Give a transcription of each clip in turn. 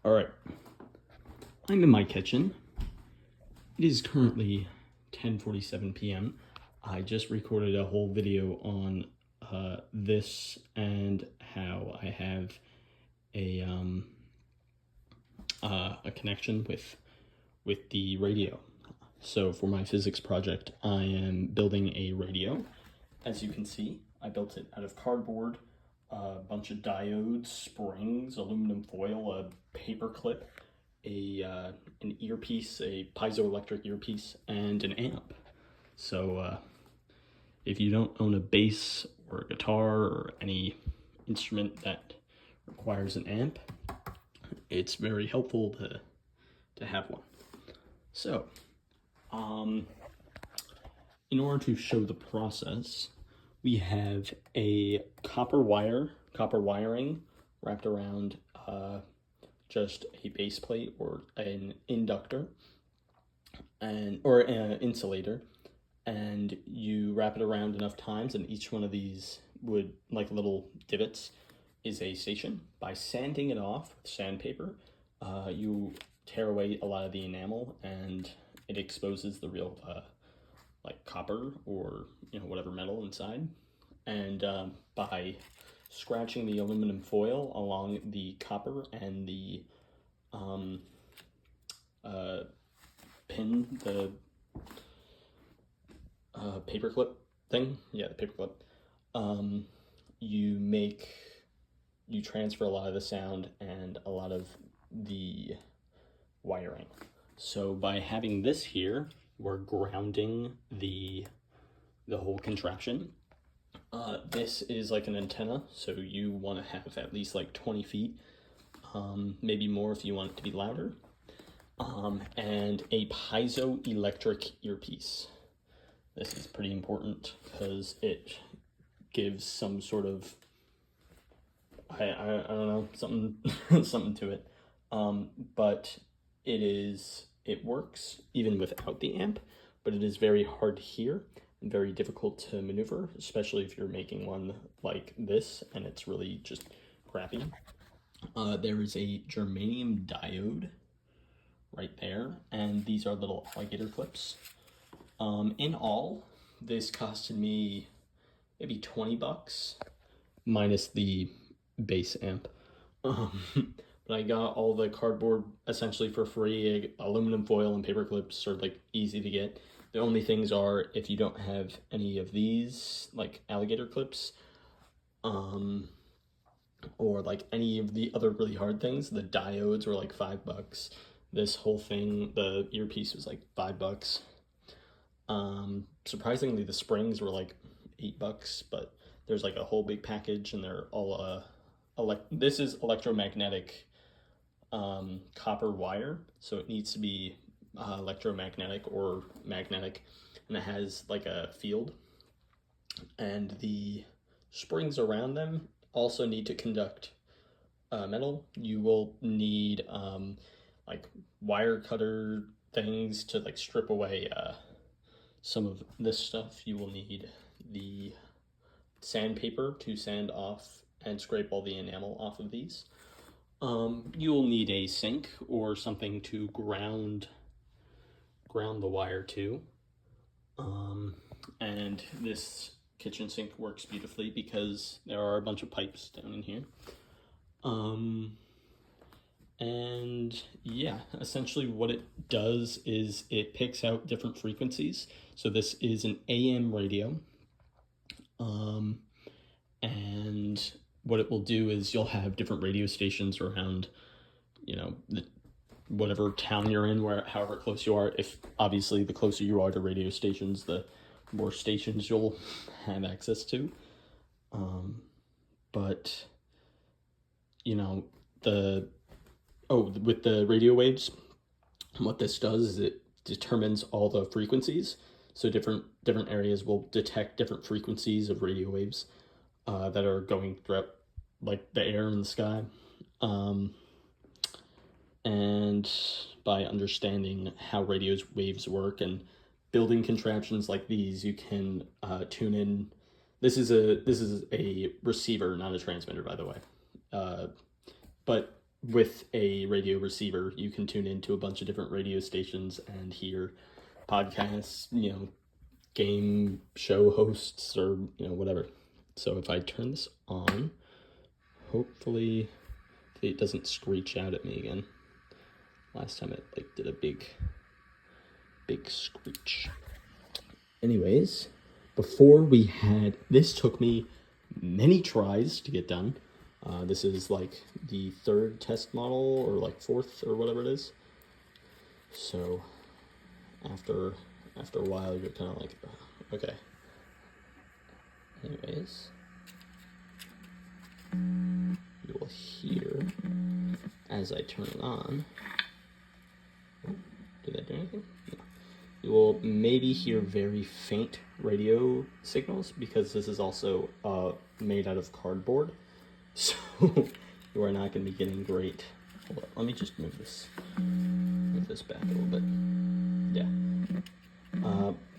All right, I'm in my kitchen. It is currently 10:47 p.m. I just recorded a whole video on this and how I have a connection with the radio. So for my physics project, I am building a radio. As you can see, I built it out of cardboard, a bunch of diodes, springs, aluminum foil, a paper clip, an earpiece, a piezoelectric earpiece, and an amp. So if you don't own a bass or a guitar or any instrument that requires an amp, it's very helpful to have one. So, in order to show the process, we have a copper wiring wrapped around just a base plate or an inductor or an insulator, and you wrap it around enough times, and each one of these would, like little divots, is a station. By sanding it off with sandpaper, you tear away a lot of the enamel, and it exposes the real like copper or whatever metal inside. And by scratching the aluminum foil along the copper and the pin, the paperclip thing, the paperclip, you transfer a lot of the sound and a lot of the wiring. So by having this here, we're grounding the whole contraption. This is like an antenna, so you want to have at least like 20 feet, maybe more if you want it to be louder, and a piezoelectric earpiece. This is pretty important because it gives some sort of, I don't know, something to it, but it works even without the amp, but it is very hard to hear and very difficult to maneuver, especially if you're making one like this and it's really just crappy. There is a germanium diode right there, and these are little alligator clips. In all, this costed me maybe 20 bucks minus the base amp. But I got all the cardboard essentially for free. Aluminum foil and paper clips are like easy to get. The only things are, if you don't have any of these like alligator clips, or like any of the other really hard things, the diodes were like $5. This whole thing, the earpiece, was like $5. Surprisingly, the springs were like $8, but there's like a whole big package, and they're all this is electromagnetic copper wire, so it needs to be electromagnetic or magnetic, and it has like a field, and the springs around them also need to conduct metal. You will need like wire cutter things to like strip away some of this stuff. You will need the sandpaper to sand off and scrape all the enamel off of these. You will need a sink or something to ground the wire to. And this kitchen sink works beautifully because there are a bunch of pipes down in here. And yeah, essentially what it does is it picks out different frequencies. So this is an AM radio. And what it will do is you'll have different radio stations around, whatever town you're in, however close you are. If obviously the closer you are to radio stations, the more stations you'll have access to. But with the radio waves, what this does is it determines all the frequencies. So different areas will detect different frequencies of radio waves that are going throughout like the air and the sky. And by understanding how radio waves work and building contraptions like these, you can tune in. This is a receiver, not a transmitter, by the way. But with a radio receiver, you can tune into a bunch of different radio stations and hear podcasts, game show hosts, or whatever. So if I turn this on, hopefully it doesn't screech out at me again. Last time it did a big screech. Anyways, before we had, this took me many tries to get done. This is the 3rd test model, or 4th, or whatever it is. So after a while, you're kind of okay. Anyways, you will hear as I turn it on. Oh, did that do anything? No. You will maybe hear very faint radio signals because this is also made out of cardboard. So you are not going to be getting great. Hold on, let me just move this back a little bit. Yeah.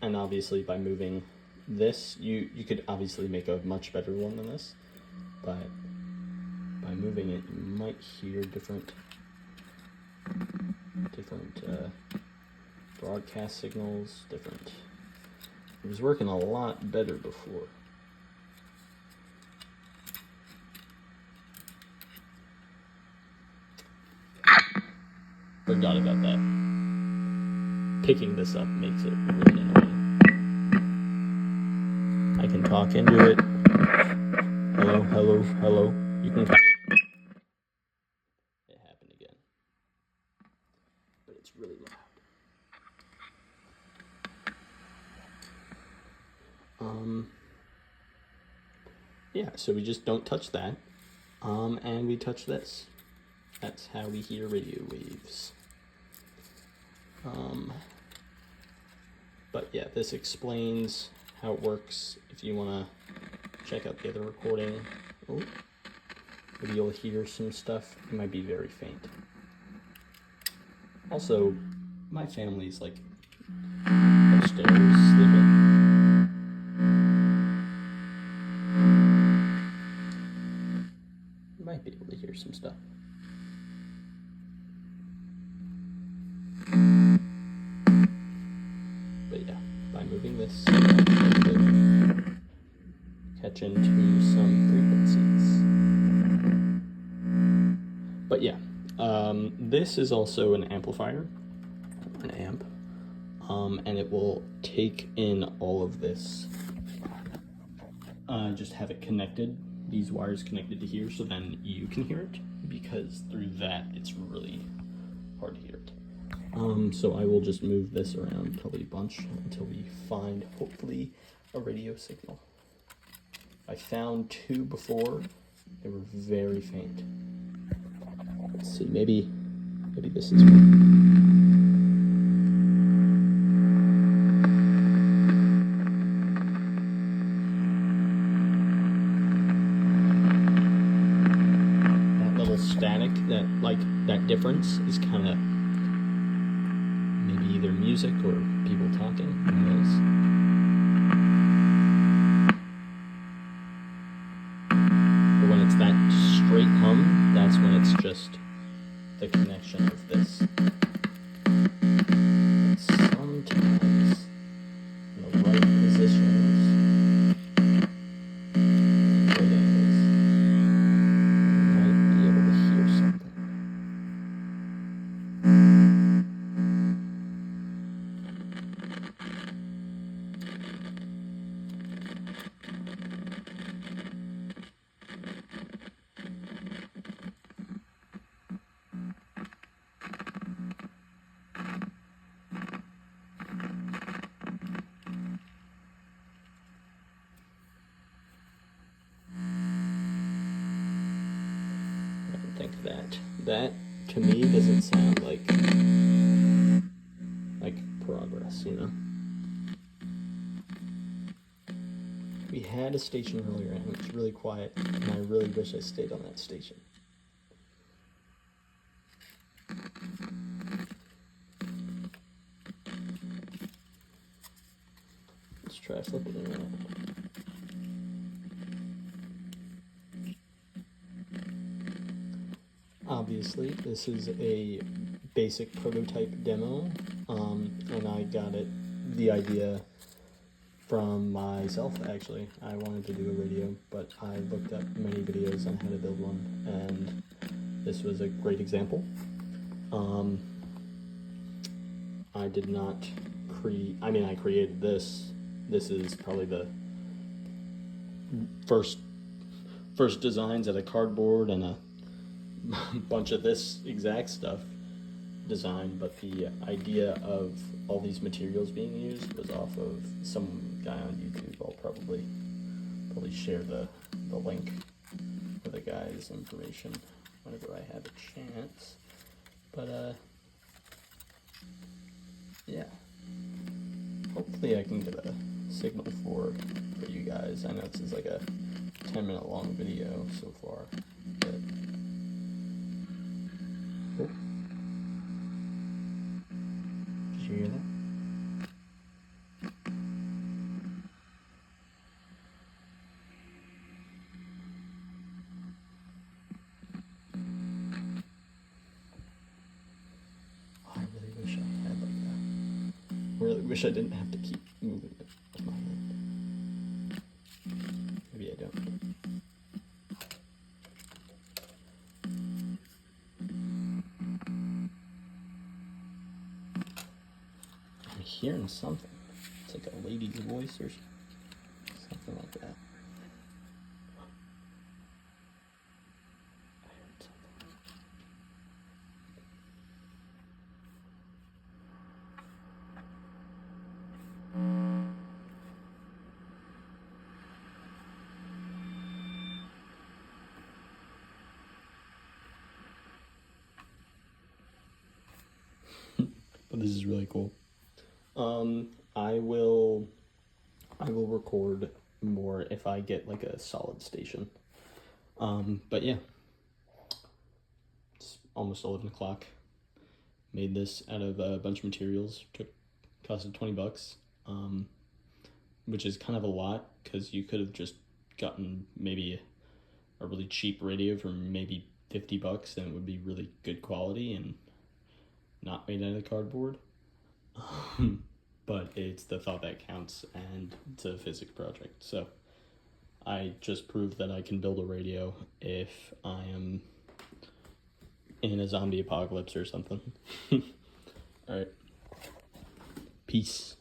And obviously by moving this, you could obviously make a much better one than this, but by moving it, you might hear different broadcast signals, different. It was working a lot better before. Forgot about that. Picking this up makes it really annoying. I can talk into it. Hello, hello, hello. You can kind of... It happened again. But it's really loud. Yeah, so we just don't touch that. And we touch this. That's how we hear radio waves. But yeah, this explains how it works. If you want to check out the other recording, maybe you'll hear some stuff. It might be very faint. Also, my family's upstairs sleeping. You might be able to hear some stuff. But yeah, by moving this, catch into some frequencies. But yeah, this is also an amplifier, an amp, and it will take in all of this. Just have it connected, these wires connected to here, so then you can hear it, because through that it's really hard to hear it. So I will just move this around probably a bunch until we find, hopefully, a radio signal. I found 2 before. They were very faint. Let's see, maybe this is one. That little static, that difference is kind of maybe either music or people talking. Who knows? But when it's that straight hum, that's when it's just the connection of this. But sometimes in the right positions, right angles, you might be able to hear something. That to me doesn't sound like progress, We had a station earlier and it was really quiet, and I really wish I stayed on that station. Let's try flipping it around. obviously. This is a basic prototype demo, and I got the idea from myself, actually. I wanted to do a radio, but I looked up many videos on how to build one, and this was a great example. I did not I created this. This is probably the first designs out of cardboard and a bunch of this exact stuff designed, but the idea of all these materials being used was off of some guy on YouTube. I'll probably share the link for the guy's information whenever I have a chance. But yeah, hopefully I can get a signal for you guys. I know this is like a 10-minute long video so far, but oh. Did you hear that? I really wish I had like that. Really wish I didn't have to keep moving it with my hand. Maybe I don't. I'm hearing something. It's like a lady's voice or something like that. I heard something. But this is really cool. I will record more if I get like a solid station. But yeah, it's almost 11 o'clock. Made this out of a bunch of materials. Costed $20, which is kind of a lot because you could have just gotten maybe a really cheap radio for maybe $50 and it would be really good quality and not made out of cardboard. But it's the thought that counts, and it's a physics project. So I just proved that I can build a radio if I am in a zombie apocalypse or something. All right. Peace.